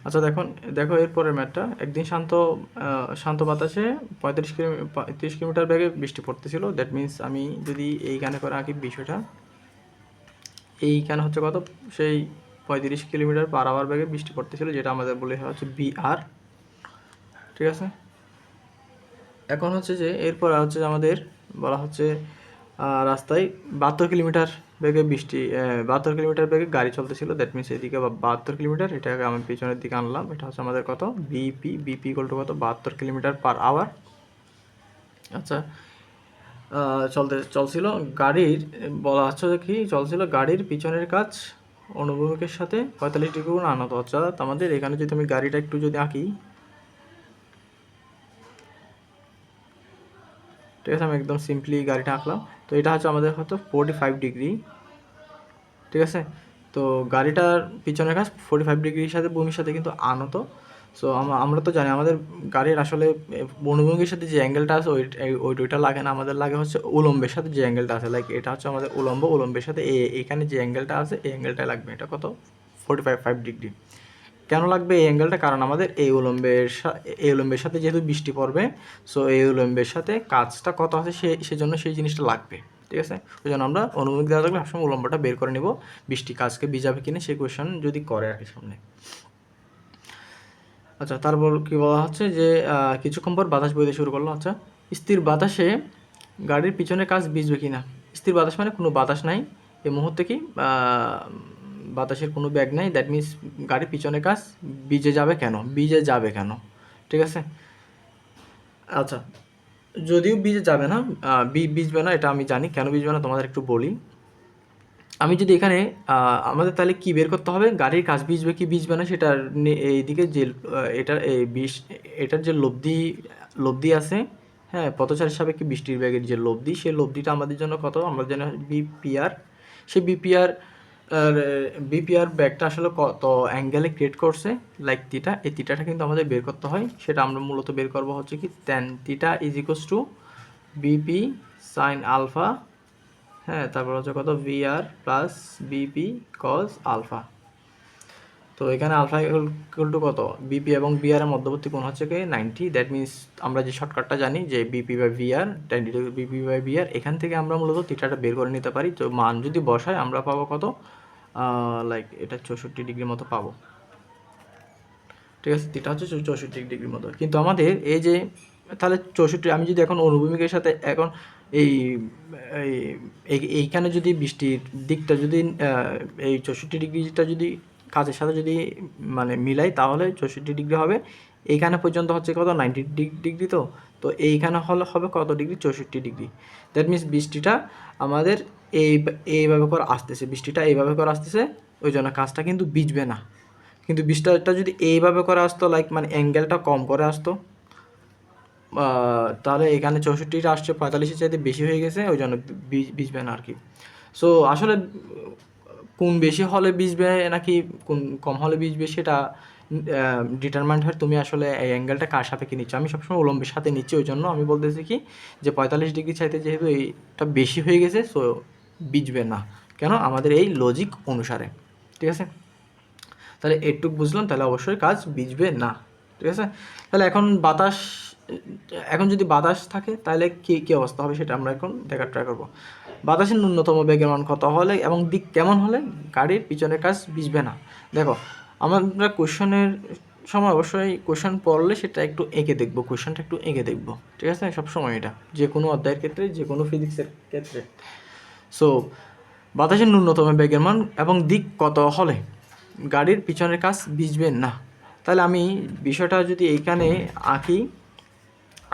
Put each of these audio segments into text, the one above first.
আচ্ছা দেখো এরপরের ম্যাথটা। একদিন শান্ত বাতাসে 35 কিলোমিটার বেগে বৃষ্টি পড়তেছিল। দ্যাট মিন্স আমি যদি এইখানে করে আঁকি বিষয়টা, এইখানে হচ্ছে কত, সেই 35 কিলোমিটার/আওয়ার বেগে বৃষ্টি পড়তেছিল, যেটা আমাদের বলে হচ্ছে বিআর। ঠিক আছে। এখন হচ্ছে যে এরপর হচ্ছে যে আমাদের বলা হচ্ছে রাস্তায় 72 কিলোমিটার বেগে 72 কিলোমিটার বেগে গাড়ি চলতেছিল। দ্যাট মিনস এদিকে 72 কিলোমিটার, এটাকে আমি পিছনের দিকে আনলাম। এটা হচ্ছে আমাদের কত, বিপি ইকুয়াল টু কত, 72 কিলোমিটার/আওয়ার। আচ্ছা, চলছিল গাড়ির, বলা হচ্ছে যে কি চলছিল, গাড়ির পিছনের কাজ অনুভূমিকের সাথে 45 ডিগ্রি কোণ আনত। অর্থাৎ আমাদের এখানে যদি আমি গাড়িটা একটু যদি আঁকি, ঠিক আছে, আমি একদম সিম্পলি গাড়িটা আঁকলাম। তো এটা হচ্ছে আমাদের হয়তো 45 ডিগ্রি। ঠিক আছে। তো গাড়িটার পিছনের কাজ 45 ডিগ্রির সাথে ভূমির সাথে কিন্তু আনত। সো আমরা তো জানি আমাদের গাড়ির আসলে অনুভূমিকের সাথে যে অ্যাঙ্গেলটা আছে ওইটা লাগে না, আমাদের লাগে হচ্ছে উলম্বের সাথে যে অ্যাঙ্গেলটা আছে। লাইক এটা হচ্ছে আমাদের উলম্বের সাথে এইখানে যে অ্যাঙ্গেলটা আছে এই অ্যাঙ্গেলটাই লাগবে। এটা কত, 45 ডিগ্রি। কেন লাগবে এই অ্যাঙ্গেলটা? কারণ আমাদের এই উলম্বের সাথে যেহেতু বৃষ্টি পড়বে, সো এই উলম্বের সাথে কাজটা কত আছে সেজন্য সেই জিনিসটা লাগবে। ঠিক আছে। ওই জন্য আমরা অনুভূমিক দেওয়া থাকলে সবসময় উলম্বটা বের করে নেব, বৃষ্টি কাজকে ভিজাবে কিনা সেই কোয়েশন যদি করে আর কি সামনে। আচ্ছা, তারপর কি বলা হচ্ছে যে কিছুক্ষণ পর বাতাস বইতে শুরু করলো। আচ্ছা, স্থির বাতাসে গাড়ির পিছনের কাজ ভিজবে কিনা। স্থির বাতাস মানে কোনো বাতাস নাই এই মুহূর্তে, কি বাতাসের কোনো ব্যাগ নাই। দ্যাট মিন্স গাড়ির পিছনের কাজ ভিজে যাবে কেন। ঠিক আছে। আচ্ছা, যদিও ভিজে যাবে না, ভিজবে না, এটা আমি জানি কেন ভিজবে না তোমাদের একটু বলি। আমি যদি এখানে আমাদের তাহলে কি বের করতে হবে, গাড়ির কাজ ভিজবে কি ভিজবে না সেটার এইদিকে যে এটার যে লব্ধি আছে, হ্যাঁ, পথচারীর সাপেক্ষে বৃষ্টির বেগের যে লব্ধি, সেই লব্ধিটা আমাদের জন্য কত, আমরা জানি বিপিআর। সেই বিপিআর ব্যাগটা আসলে কত অ্যাঙ্গেলে ক্রিয়েট করছে, লাইক থিটা। এই থিটাটা কিন্তু আমাদের বের করতে হয়, সেটা আমরা মূলত বের করবো হচ্ছে কি tan theta is equals to BP sine alpha, হ্যাঁ, তারপর হচ্ছে কত, VR plus BP cos alpha. তো এখানে আলফা ইকুয়াল টু কত, বিপি এবং বিআর এর মধ্যবর্তী কোণ হচ্ছে কি 90। দ্যাট মিনস আমরা যে শর্টকাটটা জানি যে BP by VR, tan BP by VR, এখান থেকে আমরা মূলত থিটাটা বের করে নিতে পারি। তো মান যদি বসাই আমরা পাবো কত, লাইক এটা 64 ডিগ্রির মতো পাবো। ঠিক আছে, থিটা হচ্ছে 64 ডিগ্রির মতো। কিন্তু আমাদের এই যে তাহলে 64, আমি যদি এখন অনুভূমিকের সাথে এখন এই এইখানে যদি বৃষ্টির দিকটা যদি এই 64 ডিগ্রিটা যদি কাজের সাথে যদি মানে মিলাই, তাহলে 64 ডিগ্রি হবে। এইখানে পর্যন্ত হচ্ছে কত, 90 ডিগ্রি। তো এইখানে হবে কত ডিগ্রি, 64 ডিগ্রি। দ্যাট মিনস বৃষ্টিটা আমাদের এইভাবে করে আসতেছে, ওই জন্য কাজটা কিন্তু ভিজবে না। কিন্তু বৃষ্টিটা যদি এইভাবে করে আসতো, লাইক মানে অ্যাঙ্গেলটা কম করে আসতো, তাহলে এখানে 64টা আসছে 45-এর চাইতে বেশি হয়ে গেছে, ওই জন্য ভিজবে না আর কি। সো আসলে কোন বেশি হলে ভিজবে নাকি কোন কম হলে ভিজবে সেটা ডিটারমাইন্ড হয় তুমি আসলে এই অ্যাঙ্গেলটা কার সাপেক্ষে নিচ্ছ। আমি সবসময় উলম্বের সাথে নিচ্ছি, ওই জন্য আমি বলতেছি কি যে 45 ডিগ্রি চাইতে যেহেতু এইটা বেশি হয়ে গেছে, সো ভিজবে না। কেন, আমাদের এই লজিক অনুসারে। ঠিক আছে। তাহলে এটুক বুঝলাম, তাহলে অবশ্যই কাজ ভিজবে না। ঠিক আছে। তাহলে এখন যদি বাতাস থাকে তাহলে কী অবস্থা হবে সেটা আমরা এখন দেখার ট্রাই করবো। বাতাসের ন্যূনতম বেগের মান কত হলে এবং দিক কেমন হলে গাড়ির পিছনের কাজ ভিজবে না। দেখো, আমরা কোয়েশনের সময় অবশ্যই কোয়েশন পড়লে সেটা একটু এঁকে দেখবো, কোয়েশনটা একটু এঁকে দেখবো। ঠিক আছে, সবসময় এটা যে কোনো অধ্যায়ের ক্ষেত্রে, যে কোনো ফিজিক্সের ক্ষেত্রে। সো বাতাসের ন্যূনতম বেগের মান এবং দিক কত হলে গাড়ির পিছনের কাজ ভিজবে না। তাহলে আমি বিষয়টা যদি এইখানে আঁকি।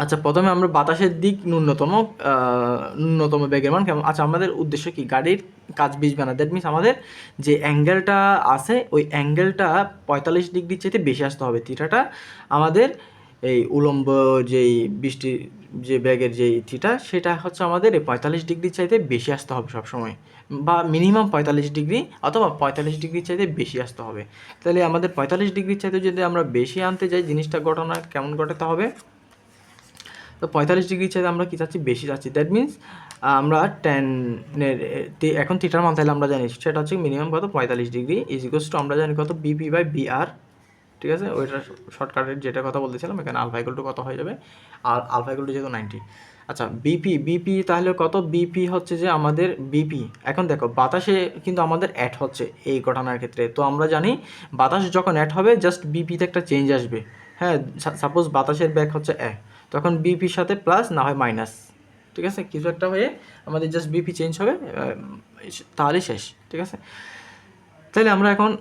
আচ্ছা, প্রথমে আমরা বাতাসের দিক ন্যূনতম বেগের মান কেমন। আচ্ছা, আমাদের উদ্দেশ্য কি, গাড়ির কাজ ভিজবে না। দ্যাট মিনস আমাদের যে অ্যাঙ্গেলটা আছে ওই অ্যাঙ্গেলটা 45 ডিগ্রির চাইতে বেশি আসতে হবে। থিটাটা আমাদের এই উলম্ব যেই বৃষ্টির যে ব্যাগের যেই থিটা, সেটা হচ্ছে আমাদের এই 45 ডিগ্রির চাইতে বেশি আসতে হবে সবসময়, বা মিনিমাম 45 ডিগ্রি অথবা 45 ডিগ্রির চাইতে বেশি আসতে হবে। তাহলে আমাদের 45 ডিগ্রির চাইতে যদি আমরা বেশি আনতে যাই, জিনিসটা ঘটনা কেমন ঘটাতে হবে। তো 45 ডিগ্রির চাইতে আমরা কী চাচ্ছি, বেশি চাচ্ছি। দ্যাট মিনস আমরা এখন থিটার মান তাহলে আমরা জানি সেটা হচ্ছে মিনিমাম কত, 45 ডিগ্রি ইজ ইকুয়ালস টু আমরা জানি কত, বিপি বাই বিআর। ঠিক আছে, ওইটা শর্টকাটের যেটা কথা বলতেছিলাম, এখানে আলফা ইকুয়াল টু কত হয়ে যাবে, আর আলফা ইকুয়াল টু যেহেতু 90। আচ্ছা, বিপি তাহলে কত, বিপি হচ্ছে যে আমাদের বিপি, এখন দেখো বাতাসে কিন্তু আমাদের অ্যাড হচ্ছে এই ঘটনার ক্ষেত্রে, তো আমরা জানি বাতাস যখন অ্যাড হবে জাস্ট বিপিতে একটা চেঞ্জ আসবে। হ্যাঁ, সাপোজ বাতাসের ব্যাগ হচ্ছে তখন বিপির সাথে প্লাস না হয় মাইনাস, ঠিক আছে, কিছু একটা হয়ে আমাদের জাস্ট বিপি চেঞ্জ হবে, তাহলে শেষ। ঠিক আছে, তাহলে আমরা এখন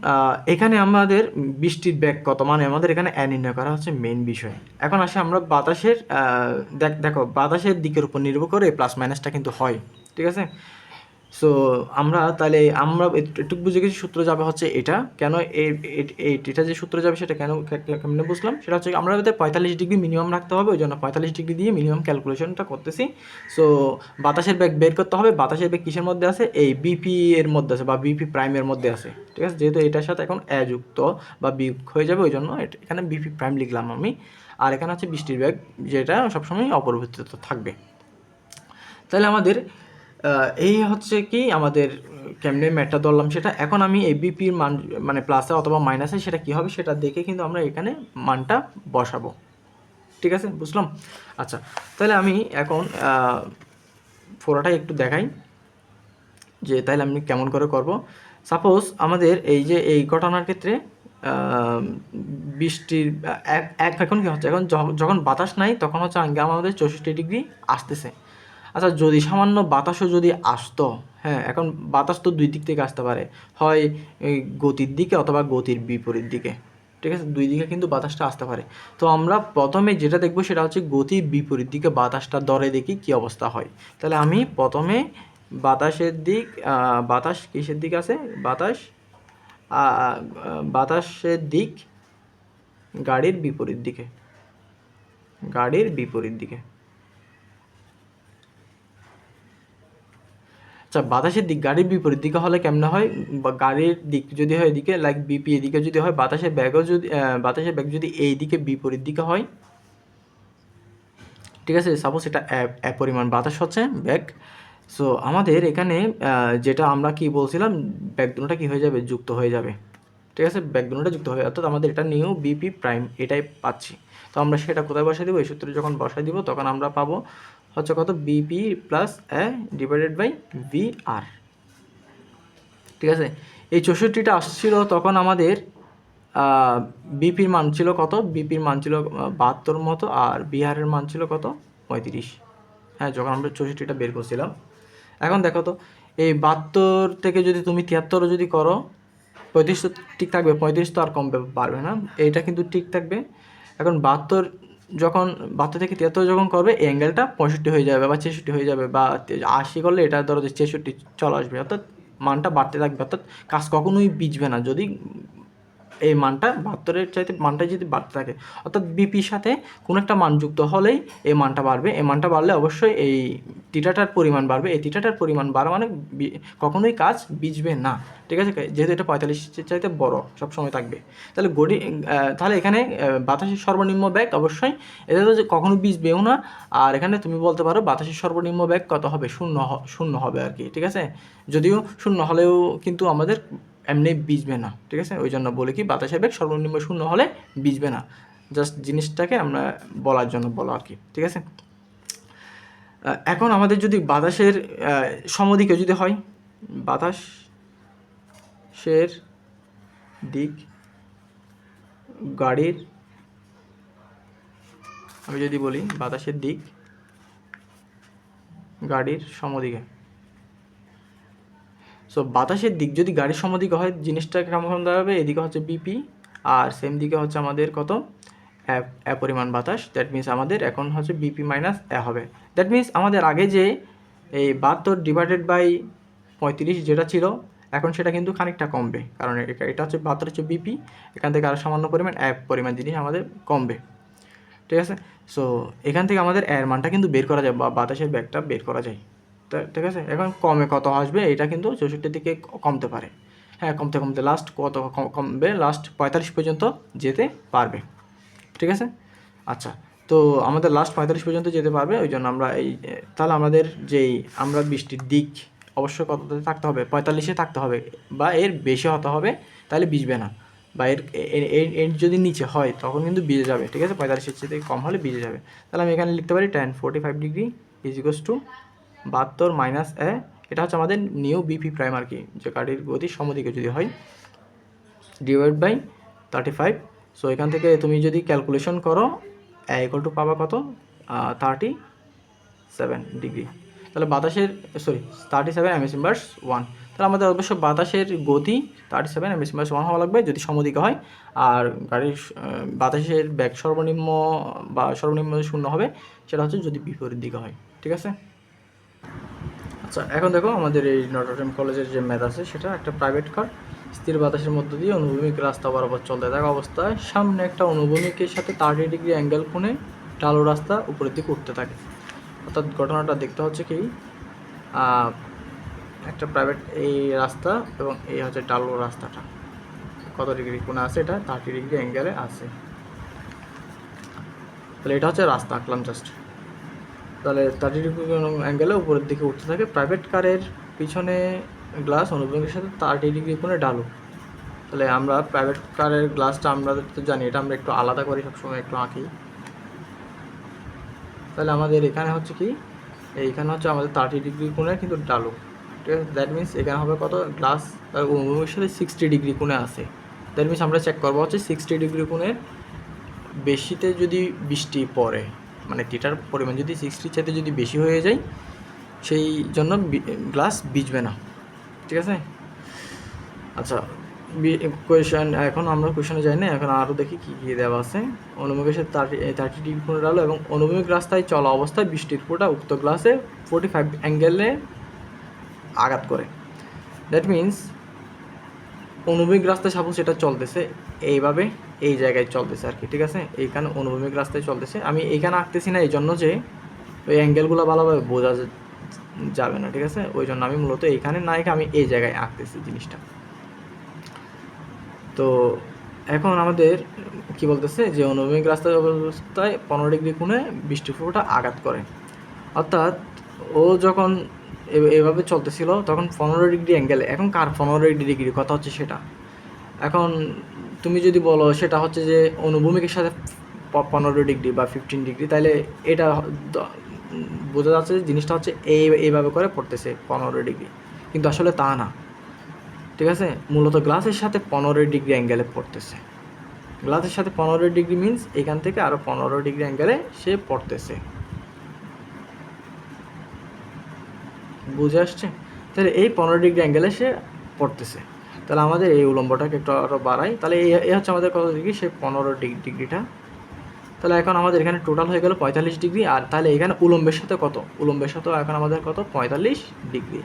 এখানে আমাদের বৃষ্টির ব্যাগ কত, মানে আমাদের এখানে নির্ণয় করা হচ্ছে মেইন বিষয়। এখন আসে আমরা বাতাসের, দেখো বাতাসের দিকের উপর নির্ভর করে প্লাস মাইনাসটা কিন্তু হয়। ঠিক আছে, সো তাহলে আমরা একটু বুঝে গেছি সূত্র যাবে হচ্ছে এটা, কেন এটা যে সূত্র যাবে সেটা কেমনে বুঝলাম, সেটা হচ্ছে আমরা 45 ডিগ্রি মিনিমাম রাখতে হবে, ওই জন্য 45 ডিগ্রি দিয়ে মিনিমাম ক্যালকুলেশনটা করতেছি। সো বাতাসের ব্যাগ বের করতে হবে, বাতাসের ব্যাগ কিসের মধ্যে আছে, এই বিপি এর মধ্যে আছে বা বিপি প্রাইমের মধ্যে আছে। ঠিক আছে, যেহেতু এটার সাথে এখন যুক্ত বা বিয়োগ হয়ে যাবে, ওই জন্য এখানে বিপি প্রাইম লিখলাম আমি। আর এখানে হচ্ছে বৃষ্টির ব্যাগ, যেটা সবসময় অপরিবর্তিত থাকবে। তাহলে আমাদের এই হচ্ছে কি আমাদের কেমনে ম্যাটটা ধরলাম সেটা। এখন আমি এই বিপির মান, মানে প্লাসে অথবা মাইনাসে সেটা কী হবে সেটা দেখে কিন্তু আমরা এখানে মানটা বসাবো। ঠিক আছে, বুঝলাম। আচ্ছা, তাহলে আমি এখন ফোরাটাই একটু দেখাই যে তাহলে আমি কেমন করে করব। সাপোজ আমাদের এই যে এই ঘটনার ক্ষেত্রে বৃষ্টির এখন কী হচ্ছে, এখন যখন বাতাস নাই তখন হচ্ছে আমাদের 64 ডিগ্রি আসতেছে। আচ্ছা, যদি সামান্য বাতাসও যদি আসতো, হ্যাঁ, এখন বাতাস তো দুই দিক থেকে আসতে পারে, হয় এই গতির দিকে অথবা গতির বিপরীত দিকে। ঠিক আছে, দুই দিকে কিন্তু বাতাসটা আসতে পারে। তো আমরা প্রথমে যেটা দেখবো সেটা হচ্ছে গতির বিপরীত দিকে বাতাসটা ধরে দেখি কী অবস্থা হয়। তাহলে আমি প্রথমে বাতাসের দিক, বাতাস কিসের দিক আছে, বাতাসের দিক গাড়ির বিপরীত দিকে, গাড়ির বিপরীত দিকে। আচ্ছা, বাতাসের দিক গাড়ির বিপরীত দিকে হলে কেমনে হয়, গাড়ির দিক যদি হয় এদিকে, লাইক বিপি এদিকে যদি হয়, বাতাসের ব্যাগ যদি এই দিকে বিপরীত দিকে হয়, ঠিক আছে, সাপোজ এটা পরিমাণ বাতাস হচ্ছে ব্যাগ। সো আমাদের এখানে যেটা আমরা কি বলছিলাম, ব্যাগ দুটোটা কী হয়ে যাবে, যুক্ত হয়ে যাবে। ঠিক আছে, ব্যাগ দুটোটা যুক্ত হবে, অর্থাৎ আমাদের এটা নিয়েও বিপি প্রাইম এটাই পাচ্ছি। তো আমরা সেটা কোথায় বসাই দেবো, এই সূত্রে যখন বসাই দিব তখন আমরা পাবো হচ্ছে কত, BP plus divided by V R. ঠিক আছে, এই 64টা আসছিল তখন আমাদের বিপির মান ছিল কত, বিপির মান ছিল 72 মতো, আর বিহারের মান ছিল কত, 35। হ্যাঁ, যখন আমরা 64টা বের করছিলাম। এখন দেখো তো, এই 72 থেকে যদি তুমি 73 যদি করো, 35 তো ঠিক থাকবে, 35 তো আর কমবে পারবে না, এইটা কিন্তু ঠিক থাকবে। এখন 72 যখন 72 থেকে 73 যখন করবে, এই অ্যাঙ্গেলটা 65 হয়ে যাবে বা 66 হয়ে যাবে, বা 80 করলে এটা ধরো যে 66 চলে আসবে, অর্থাৎ মানটা বাড়তে থাকবে, অর্থাৎ কাজ কখনোই পিছবে না যদি এই মানটা 72-এর চাইতে মানটা যদি বাড়তে থাকে, অর্থাৎ বিপির সাথে কোনো একটা মান যুক্ত হলেই এই মানটা বাড়বে। এই মানটা বাড়লে অবশ্যই এই থিটাটার পরিমাণ বাড়বে, এই থিটাটার পরিমাণ বাড়া মানে কখনোই কাজ বিজবে না। ঠিক আছে, যেহেতু এটা 45-এর চাইতে বড় সবসময় থাকবে। তাহলে তাহলে এখানে বাতাসের সর্বনিম্ন ব্যাগ অবশ্যই এটা তো কখনো বিজবেও না। আর এখানে তুমি বলতে পারো বাতাসের সর্বনিম্ন ব্যাগ কত হবে, শূন্য হবে আর কি। ঠিক আছে, যদিও শূন্য হলেও কিন্তু আমাদের এমনি বিজবে না। ঠিক আছে, ওই জন্য বলি কি বাতাসের বেগ সর্বনিম্ন 0 হলে বিজবে না, জাস্ট জিনিসটাকে আমরা বলার জন্য বলো আর কি। ঠিক আছে, এখন আমাদের যদি বাতাসের সমদিকে যদি হয়, বাতাসের দিক গাড়ির, আমি যদি বলি বাতাসের দিক গাড়ির সমদিকে, সো বাতাসের দিক যদি গাড়ির সমদিকে হয় জিনিসটা কেমন দাঁড়াবে, এদিকে হচ্ছে বিপি আর সেম দিকে হচ্ছে আমাদের কত, পরিমাণ বাতাস। দ্যাট মিনস আমাদের এখন হচ্ছে বিপি মাইনাস হবে। দ্যাট মিনস আমাদের আগে যে এই 72 ডিভাইডেড বাই 35 যেটা ছিল, এখন সেটা কিন্তু খানিকটা কমবে, কারণ এটা হচ্ছে 72 হচ্ছে বিপি, এখান থেকে আরও সামান্য পরিমাণ জিনিস আমাদের কমবে। ঠিক আছে, সো এখান থেকে আমাদের এর মানটা কিন্তু বের করা যায়, বা বাতাসের ব্যাগটা বের করা যায়। ঠিক আছে, এখন কমে কত আসবে, এটা কিন্তু 64 দিকে কমতে পারে। হ্যাঁ, কমতে কমতে লাস্ট কত কমবে, লাস্ট 45 পর্যন্ত যেতে পারবে। ঠিক আছে, আচ্ছা, তো আমাদের লাস্ট 45 পর্যন্ত যেতে পারবে, ওই জন্য আমরা তাহলে আমাদের আমরা বৃষ্টির দিক অবশ্যই কততে থাকতে হবে, 45-এ থাকতে হবে বা এর বেশি হতে হবে, তাহলে বিজবে না। বা এর যদি নিচে হয় তখন কিন্তু ভিজে যাবে, ঠিক আছে, 45-এর চেয়ে কম হলে ভিজে যাবে। তাহলে আমি এখানে লিখতে পারি tan 45 degree is equals to 72 minus A, এটা হচ্ছে আমাদের নিউ বিপি প্রাইম আর কি, যে গাড়ির গতি সমদিকে যদি হয়, ডিভাইড বাই 35। সো এখান থেকে তুমি যদি ক্যালকুলেশন করো এ ইকুয়াল টু পাবা কত, 37 ডিগ্রি। তাহলে বাতাসের 37 এমএস ইনভার্স 1। তাহলে আমাদের অবশ্য বাতাসের গতি 37 এমএস ইনভার্স 1 হওয়া লাগবে যদি সমদিকে হয়, আর গাড়ির বাতাসের বেগ সর্বনিম্ন বা সর্বনিম্ন শূন্য হবে সেটা হচ্ছে যদি বিপরীত দিকে হয়, ঠিক আছে। আচ্ছা, এখন দেখো আমাদের এই নটর ডেম কলেজের যে ম্যাথ আছে সেটা একটা প্রাইভেট কার স্থির বাতাসের মধ্য দিয়ে অনুভূমিক রাস্তা বরাবর চলতে থাকা অবস্থায় সামনে একটা অনুভূমিকের সাথে 30 ডিগ্রি অ্যাঙ্গেল কোণে ঢালু রাস্তা উপরের দিকে উঠতে থাকে। অর্থাৎ ঘটনাটা দেখতে হচ্ছে কি, একটা প্রাইভেট এই রাস্তা এবং এই হচ্ছে ঢালু রাস্তাটা কত ডিগ্রি কোণে আছে, এটা 30 ডিগ্রি অ্যাঙ্গেলে আছে। তাহলে এটা হচ্ছে রাস্তা আঁকলাম জাস্ট। তাহলে 30 ডিগ্রি অ্যাঙ্গেলে উপরের দিকে উঠতে থাকে। প্রাইভেট কারের পিছনে গ্লাস অনুভূমিকের সাথে 30 ডিগ্রি কোণে ঢালু। তাহলে আমরা প্রাইভেট কারের গ্লাসটা আমরা তো জানি, এটা আমরা একটু আলাদা করি সবসময়, একটু আঁকি। তাহলে আমাদের এখানে হচ্ছে কি, এইখানে হচ্ছে আমাদের 30 ডিগ্রি কোণে কিন্তু ঢালু, ঠিক আছে। দ্যাট মিনস এখানে হবে কত, গ্লাস তার অনুভূমিকের সাথে 60 ডিগ্রি কোণে আছে। দ্যাট মিনস আমরা চেক করবো হচ্ছে 60 ডিগ্রি কোণের বেশিতে যদি বৃষ্টি পড়ে, মানে থিটার পরিমাণ যদি 60 চাইতে যদি বেশি হয়ে যায়, সেই জন্য গ্লাস ভিজবে না, ঠিক আছে। আচ্ছা, কোয়েশন, এখন আমরা কোয়েশনে যাই না, এখন আরও দেখি কী কী দেওয়া আছে। অনুভূমিকের সাথে 30 ডিগ্রি কোণে ঢালু এবং অনুভূমিক রাস্তায় চলা অবস্থায় বৃষ্টির ফোঁটা উক্ত গ্লাসে 45 অ্যাঙ্গেলে আঘাত করে। দ্যাট মিনস অনুভূমিক রাস্তায় সাপোজ এটা চলতেছে এইভাবে, এই জায়গায় চলতেছে আর কি, ঠিক আছে। এইখানে অনুভূমিক রাস্তায় চলতেছে, আমি এইখানে আঁকতেছি না এই জন্য যে ওই অ্যাঙ্গেলগুলো ভালোভাবে বোঝা যাবে না, ঠিক আছে। ওই জন্য আমি মূলত এইখানে না এঁকে আমি এই জায়গায় আঁকতেছি জিনিসটা। তো এখন আমাদের কি বলতেছে যে অনুভূমিক রাস্তায় অবস্থায় 15 ডিগ্রি কোণে বৃষ্টির ফোঁটা আঘাত করে। অর্থাৎ ও যখন এভাবে চলতেছিল তখন 15 ডিগ্রি অ্যাঙ্গেলে, এখন কার 15 ডিগ্রি কথা হচ্ছে সেটা। এখন তুমি যদি বলো সেটা হচ্ছে যে অনুভূমিকের সাথে 15 ডিগ্রি বা 15 ডিগ্রি, তাহলে এটা বোঝা যাচ্ছে যে জিনিসটা হচ্ছে এইভাবে করে পড়তেছে 15 ডিগ্রি, কিন্তু আসলে তা না, ঠিক আছে। মূলত গ্লাসের সাথে 15 ডিগ্রি অ্যাঙ্গেলে পড়তেছে। গ্লাসের সাথে 15 ডিগ্রি মিনস এখান থেকে আরও 15 ডিগ্রি অ্যাঙ্গেলে সে পড়তেছে, বুঝে আসছে। তাহলে এই 15 ডিগ্রি অ্যাঙ্গেলে সে পড়তেছে। তাহলে আমাদের এই উলম্বটাকে একটু আরও বাড়াই, তাহলে এই হচ্ছে আমাদের কত ডিগ্রি, সে 15 ডিগ্রিটা। তাহলে এখন আমাদের এখানে টোটাল হয়ে গেল 45 ডিগ্রি। আর তাহলে এখানে উলম্বের সাথে কত, উলম্বের সাথেও এখন আমাদের কত, 45 ডিগ্রি।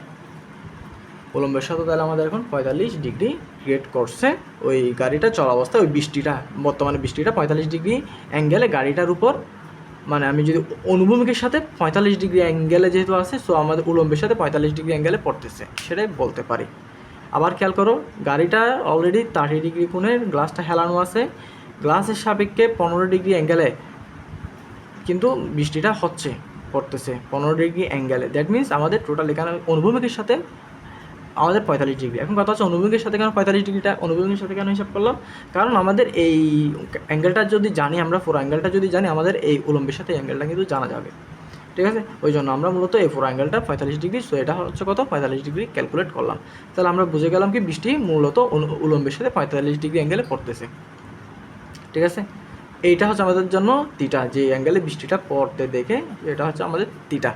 উলম্বের সাথে তাহলে আমাদের এখন 45 ডিগ্রি ক্রিয়েট করছে ওই গাড়িটা চলা অবস্থায়, ওই বৃষ্টিটা, বর্তমানে বৃষ্টিটা 45 ডিগ্রি অ্যাঙ্গেলে গাড়িটার উপর, মানে আমি যদি অনুভূমিকের সাথে 45 ডিগ্রি অ্যাঙ্গেলে যেহেতু আছে, সো আমাদের উলম্বের সাথে 45 ডিগ্রি অ্যাঙ্গেলে পড়তেছে, সেটাই বলতে পারি। আবার খেয়াল করো, গাড়িটা অলরেডি 30 ডিগ্রি কোণের গ্লাসটা হেলানো আছে, গ্লাসের সাপেক্ষে 15 ডিগ্রি অ্যাঙ্গেলে কিন্তু বৃষ্টিটা হচ্ছে, পড়তেছে 15 ডিগ্রি অ্যাঙ্গেলে। দ্যাট মিনস আমাদের টোটাল এখানে অনুভূমিকের সাথে আমাদের 45 ডিগ্রি। এখন কথা হচ্ছে অনুভূমিকের সাথে কেন 45 ডিগ্রিটা, অনুভূমিকের সাথে কেন হিসাব করলাম, কারণ আমাদের এই অ্যাঙ্গেলটা যদি জানি, আমরা পুরো অ্যাঙ্গেলটা যদি জানি, আমাদের এই উলম্বের সাথে অ্যাঙ্গেলটা কিন্তু জানা যাবে, ঠিক আছে। ওই জন্য আমরা মূলত এই পুরো অ্যাঙ্গেলটা 45 ডিগ্রি, সো এটা হচ্ছে কত, 45 ডিগ্রি ক্যালকুলেট করলাম। তাহলে আমরা বুঝে গেলাম কি বৃষ্টি মূলত উলম্বের সাথে 45 ডিগ্রি অ্যাঙ্গেলে পড়তেছে, ঠিক আছে। এইটা হচ্ছে আমাদের জন্য থিটা, যে অ্যাঙ্গেলে বৃষ্টিটা পড়তে দেখে এটা হচ্ছে আমাদের থিটা।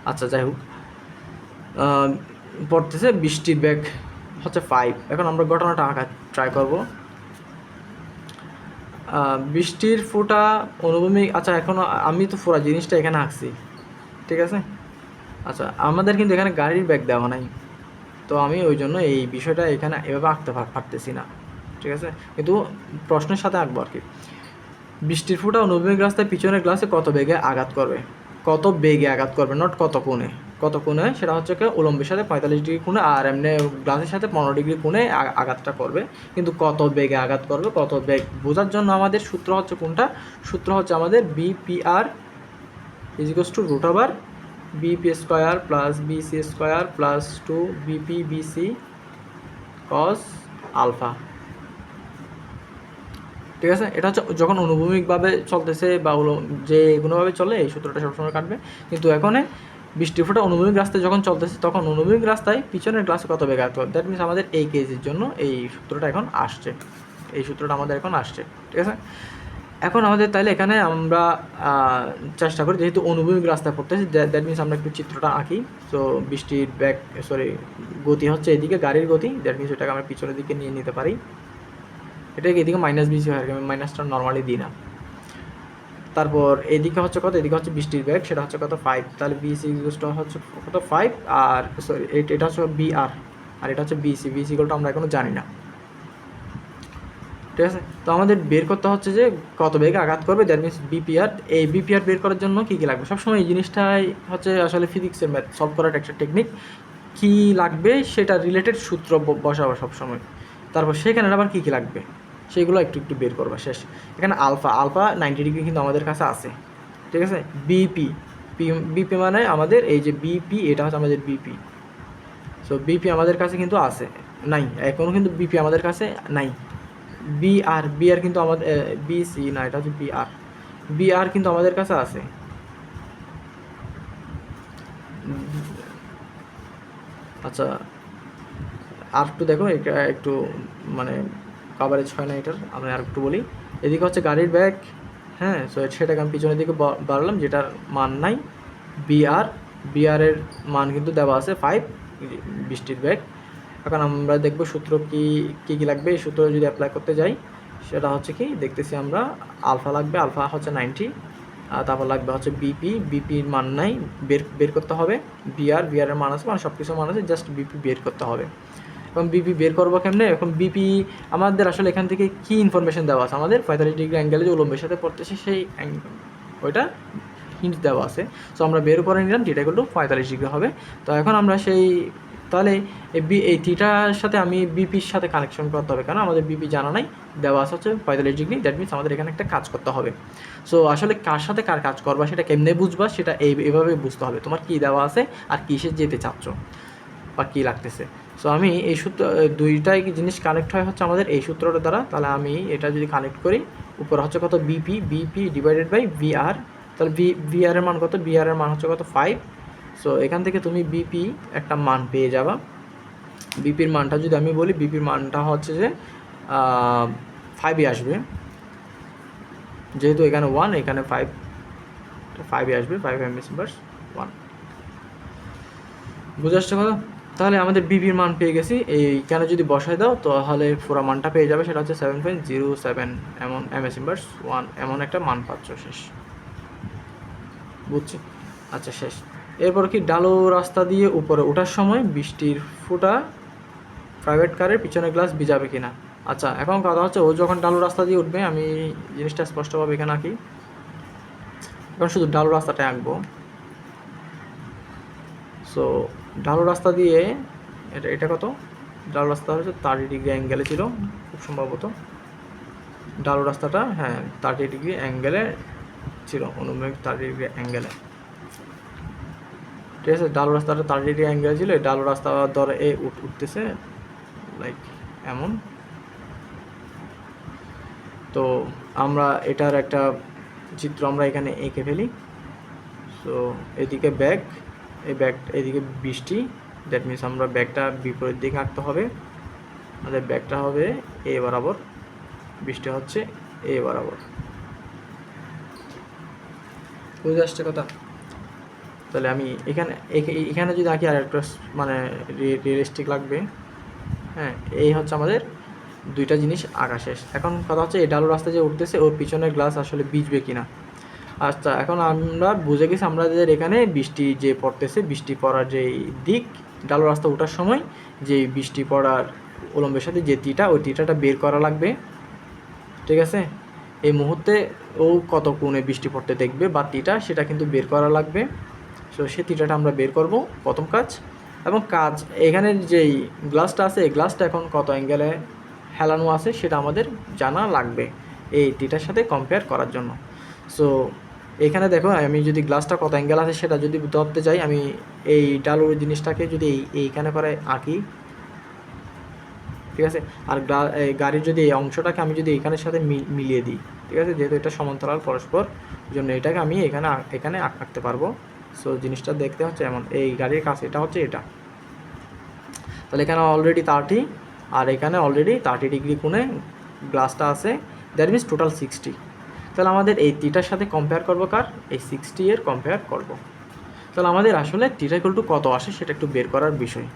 আচ্ছা, যাই হোক, পড়তেছে, বৃষ্টির বেগ হচ্ছে 5। এখন আমরা ঘটনাটা আঁকা ট্রাই করব। বৃষ্টির ফোঁটা অনুভূমিক, আচ্ছা এখন আমি তো পুরো জিনিসটা এখানে আঁকছি, ঠিক আছে। আচ্ছা, আমাদের কিন্তু এখানে গাড়ির বেগ দেওয়া নাই, তো আমি ওই জন্য এই বিষয়টা এখানে এভাবে আঁকতে পারতেছি না, ঠিক আছে। কিন্তু প্রশ্নের সাথে আঁকবো আর কি। বৃষ্টির ফোঁটা অনুভূমিক রাস্তায় পিছনের গ্লাসে কত বেগে আঘাত করবে, কত বেগে আঘাত করবে, নট কত কোণে, কত কোণে সেটা হচ্ছে কি উলম্বের সাথে 45 ডিগ্রি কোণে, আর এমনি গ্লাসের সাথে 15 ডিগ্রি কোণে আঘাতটা করবে। কিন্তু কত বেগে আঘাত করবে, কত বেগ বোঝার জন্য আমাদের সূত্র হচ্ছে কোনটা, সূত্র হচ্ছে আমাদের BPR is equals to root over BP square plus BC square plus 2 BP BC cos alpha, ঠিক আছে, এটা হচ্ছে যখন অনুভূমিকভাবে চলতেছে বা যে কোনোভাবে চলে এই সূত্রটা সবসময় কাটবে। কিন্তু এখন বৃষ্টির ফোঁটা অনুভূমিক রাস্তায় যখন চলতেছে তখন অনুভূমিক রাস্তায় পিছনের গ্লাসে কত বেগে আঘাত করবে। দ্যাট মিনস আমাদের এই কেসের জন্য এই সূত্রটা এখন আসছে, এই সূত্রটা আমাদের এখন আসছে। ঠিক আছে, এখন আমাদের তাইলে এখানে আমরা চেষ্টা করি, যেহেতু অনুভূমিক রাস্তায় পড়তেছি, দ্যাট মিনস আমরা একটু চিত্রটা আঁকি। সো বৃষ্টির গতি হচ্ছে এদিকে, গাড়ির গতি, দ্যাট মিনস এটাকে আমরা পিছনের দিকে নিয়ে নিতে পারি। এটাকে এদিকে মাইনাস বিসি হয়, আমি মাইনাসটা নর্মালি দিই না। তারপর এদিকে হচ্ছে কত, এদিকে হচ্ছে বৃষ্টির বেগ, সেটা হচ্ছে কত 5, তাহলে বিসি ইকুয়ালটা হচ্ছে কত 5, আর সরি এটা হচ্ছে বিআর, আর এটা হচ্ছে বিসি ইকুয়ালটা আমরা এখনও জানি না। ঠিক আছে, তো আমাদের বের করতে হচ্ছে যে কত বেগে আঘাত করবে, দ্যাট মিনস বিপিআর। এই বিপিআর বের করার জন্য কী কী লাগবে, সবসময় এই জিনিসটাই হচ্ছে আসলে ফিজিক্সের ম্যাথ সলভ করার একটা টেকনিক। কী লাগবে সেটা রিলেটেড সূত্র বসাবো সবসময়, তারপর সেখানে আবার কী কী লাগবে সেগুলো একটু একটু বের করবা শেষ। এখানে আলফা 90 ডিগ্রি কিন্তু আমাদের কাছে আছে। ঠিক আছে, বিপি মানে আমাদের এই যে বিপি, এটা হচ্ছে আমাদের বিপি। সো বিপি আমাদের কাছে কিন্তু আছে, নাই এখনও কিন্তু বিপি আমাদের কাছে নাই। বিআর কিন্তু আমাদের বিসি না, এটা হচ্ছে বিআর কিন্তু আমাদের কাছে আছে। আচ্ছা, আর একটু দেখো, এটা একটু মানে কাভারেজ হয় না এটার, আমি আর একটু বলি। এদিকে হচ্ছে গাড়ির ব্যাগ, হ্যাঁ, সো সেটাকে আমি পিছনের দিকে বাড়ালাম, যেটার মান নাই। বিআরের মান কিন্তু দেওয়া আছে 5, বৃষ্টির ব্যাগ। এখন আমরা দেখব সূত্র কী কী লাগবে। এই সূত্র যদি অ্যাপ্লাই করতে যাই, সেটা হচ্ছে কি দেখতেছি আমরা, আলফা লাগবে, আলফা হচ্ছে 90, আর তারপর লাগবে হচ্ছে বিপির মান নাই, বের করতে হবে। বিআরের মান আছে, মানে সব কিছু মান আছে, জাস্ট বিপি বের করতে হবে। এখন বিপি বের করবো কেমনে, এখন বিপি আমাদের আসলে এখান থেকে কী ইনফরমেশন দেওয়া আছে, আমাদের 45 ডিগ্রি অ্যাঙ্গেলে যে উলম্বের সাথে পড়তেছে সেই ওইটা হিন্ট দেওয়া আছে। সো আমরা বের করে নিলাম যেটা করলো 45 ডিগ্রি হবে। তো এখন আমরা সেই তাহলে এই থিটার সাথে আমি বিপির সাথে কানেকশন করতে হবে, কারণ আমাদের বিপি জানা নাই, দেওয়া আছে হচ্ছে 45 ডিগ্রি। দ্যাট মিনস আমাদের এখানে একটা কাজ করতে হবে। সো আসলে কার সাথে কার কাজ করবা সেটা কেমনে বুঝবা, সেটা এইভাবে বুঝতে হবে, তোমার কী দেওয়া আছে আর কিসে যেতে চাচ্ছ বা কী লাগতেছে। সো আমি এই সূত্র দুইটাই জিনিস কানেক্ট হয় হচ্ছে আমাদের এই সূত্রটা দ্বারা। তাহলে আমি এটা যদি কানেক্ট করি, উপরে হচ্ছে কত বিপি ডিভাইডেড বাই বিআর, তাহলে বিআরের মান কত, বিআরের মান হচ্ছে কত 5। সো এখান থেকে তুমি বিপি একটা মান পেয়ে যাবা। বিপির মানটা যদি আমি বলি, বিপির মানটা হচ্ছে যে 5ই আসবে, যেহেতু এখানে 1, এখানে 5ই আসবে, 5 1 বুঝে আসছে কথা। তাহলে আমাদের বিপির মান পেয়ে গেছি, এইখানে যদি বসায় দাও তাহলে পুরো মানটা পেয়ে যাবে, সেটা হচ্ছে 7.07 এমন MS−1 এমন একটা মান পাচ্ছ, শেষ। বুঝছি, আচ্ছা শেষ। এরপর কি ডালো রাস্তা দিয়ে উপরে ওঠার সময় বৃষ্টির ফোঁটা প্রাইভেট কারের পিছনের গ্লাস ভিজাবে কিনা। আচ্ছা, এখন কথা হচ্ছে ও যখন ডালো রাস্তা দিয়ে উঠবে, আমি জিনিসটা স্পষ্টভাবে এখানে আঁকি। এখন শুধু ডালো রাস্তাটা আঁকবো। সো ডালো রাস্তা দিয়ে এটা কত, ডালো রাস্তা হচ্ছে 30 ডিগ্রি অ্যাঙ্গেলে ছিল খুব সম্ভবত, ডালো রাস্তাটা, হ্যাঁ 30 ডিগ্রি অ্যাঙ্গেলে ছিল, অনুভূমিক 30 ডিগ্রি অ্যাঙ্গেলে। ঠিক আছে, ডালো রাস্তাটা 30 ডিগ্রি অ্যাঙ্গেলে ছিল, এই ডালো রাস্তা ধরে উঠতেছে লাইক এমন। তো আমরা এটার একটা চিত্র আমরা এখানে এঁকে ফেলি। সো এদিকে ব্যাগ, এদিকে বৃষ্টি, দ্যাট মিনস আমরা ব্যাগটা বিপরীত দিকে আঁকতে হবে। আমাদের ব্যাগটা হবে এ বরাবর, বৃষ্টি হচ্ছে এ বরাবর। বুঝে আসছে কথা। তাহলে আমি এখানে যদি আঁকি, আর একটা মানে রিয়েলিস্টিক লাগবে। হ্যাঁ, এই হচ্ছে আমাদের দুইটা জিনিস আঁকা শেষ। এখন কথা হচ্ছে এই ডালো রাস্তা যে উঠতেছে ওর পিছনের গ্লাস আসলে ভিজবে কিনা। আচ্ছা, এখন আমরা বুঝে গেছি আমাদের এখানে বৃষ্টি যে পড়তেছে, বৃষ্টি পড়ার যে দিক, ডালো রাস্তা ওঠার সময় যে বৃষ্টি পড়ার উলম্বের সাথে যে ওই টিটাটা বের করা লাগবে। ঠিক আছে, এই মুহূর্তে ও কত কোণে বৃষ্টি পড়তে দেখবে বা সেটা কিন্তু বের করা লাগবে। সো সে টিটাটা আমরা বের করব প্রথম কাজ। এবং কাজ এখানের যেই গ্লাসটা আছে, এই গ্লাসটা এখন কত অ্যাঙ্গেলে হেলানো আছে সেটা আমাদের জানা লাগবে এই টিটার সাথে কম্পেয়ার করার জন্য। সো এখানে দেখো, আমি যদি গ্লাসটা কত অ্যাঙ্গেল আছে সেটা যদি ধরতে যাই, আমি এই ডালুর জিনিসটাকে যদি এইখানে করে আঁকি, ঠিক আছে। আর এই গাড়ির যদি এই অংশটাকে আমি যদি এখানের সাথে মিলিয়ে দিই, ঠিক আছে, যেহেতু এটা সমান্তরাল পরস্পর, জন্য এটাকে আমি এখানে আঁকতে পারবো। সো জিনিসটা দেখতে হচ্ছে এমন, এই গাড়ির কাছে এটা হচ্ছে এটা, তাহলে এখানে অলরেডি 30 আর এখানে অলরেডি 30 ডিগ্রি কোণে গ্লাসটা আছে, দ্যাট মিনস টোটাল 60। তাহলে আমাদের এই থিটার সাথে কম্পেয়ার করবো কার, এই 60 এর কম্পেয়ার করব। তাহলে আমাদের আসলে থিটা ইকুয়াল টু কত আসে সেটা একটু বের করার বিষয়।